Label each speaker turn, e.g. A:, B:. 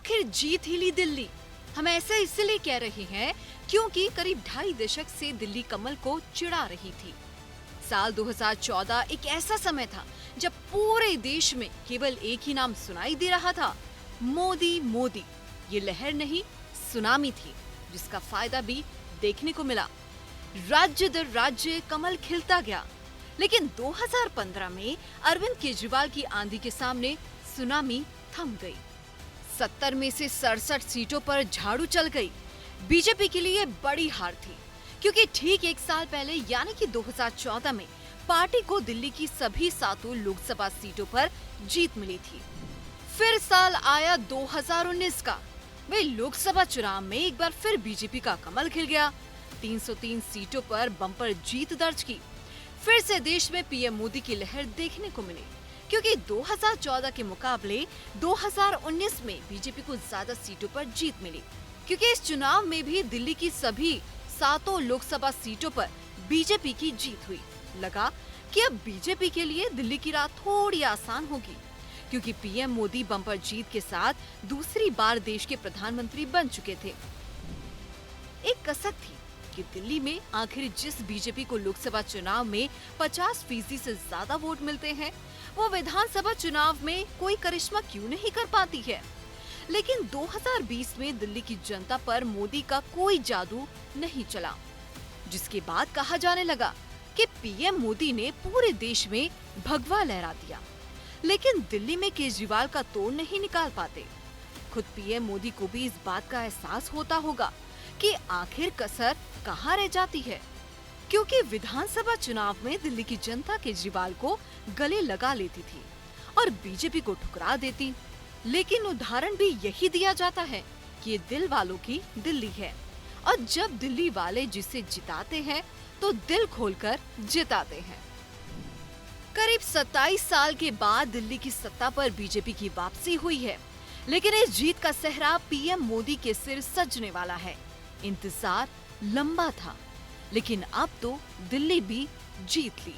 A: आखिर जीत ही ली दिल्ली। हम ऐसा इसलिए कह रहे हैं क्योंकि करीब 2.5 दशक से दिल्ली कमल को चिढ़ा रही थी। साल 2014 एक ऐसा समय था जब पूरे देश में केवल एक ही नाम सुनाई दे रहा था, मोदी मोदी। ये लहर नहीं, सुनामी थी, जिसका फायदा भी देखने को मिला। राज्य दर राज्य कमल खिलता गया, लेकिन 2015 में अरविंद केजरीवाल की आंधी के सामने सुनामी थम गई। 70 में से 67 सीटों पर झाड़ू चल गई। बीजेपी के लिए बड़ी हार थी, क्योंकि ठीक एक साल पहले यानी कि 2014 में पार्टी को दिल्ली की सभी 7 लोकसभा सीटों पर जीत मिली थी। फिर साल आया 2019 का। वही लोकसभा चुनाव में एक बार फिर बीजेपी का कमल खिल गया। 303 सीटों पर बम्पर जीत दर्ज की। फिर से देश में पीएम मोदी की लहर देखने को मिली, क्योंकि 2014 के मुकाबले 2019 में बीजेपी को ज्यादा सीटों पर जीत मिली, क्योंकि इस चुनाव में भी दिल्ली की सभी 7 लोकसभा सीटों पर बीजेपी की जीत हुई। लगा कि अब बीजेपी के लिए दिल्ली की रात थोड़ी आसान होगी, क्योंकि पीएम मोदी बम्पर जीत के साथ दूसरी बार देश के प्रधानमंत्री बन चुके थे। एक कसक थी कि दिल्ली में आखिर जिस बीजेपी को लोकसभा चुनाव में 50% से ज्यादा वोट मिलते हैं, वो विधानसभा चुनाव में कोई करिश्मा क्यों नहीं कर पाती है। लेकिन 2020 में दिल्ली की जनता पर मोदी का कोई जादू नहीं चला, जिसके बाद कहा जाने लगा कि पीएम मोदी ने पूरे देश में भगवा लहरा दिया। लेकिन दिल्ली में केजरीवाल का तोड़ नहीं निकाल पाते। खुद पीएम मोदी को भी इस बात का एहसास होता होगा कि आखिर कसर कहाँ रह जाती है, क्योंकि विधानसभा चुनाव में दिल्ली की जनता केजरीवाल को गले लगा लेती थी और बीजेपी को ठुकरा देती। लेकिन उदाहरण भी यही दिया जाता है कि ये दिल वालों की दिल्ली है, और जब दिल्ली वाले जिसे जिताते हैं तो दिल खोलकर जिताते हैं। करीब 27 साल के बाद दिल्ली की सत्ता पर बीजेपी की वापसी हुई है, लेकिन इस जीत का सेहरा पीएम मोदी के सिर सजने वाला है। इंतजार लंबा था, लेकिन अब तो दिल्ली भी जीत ली।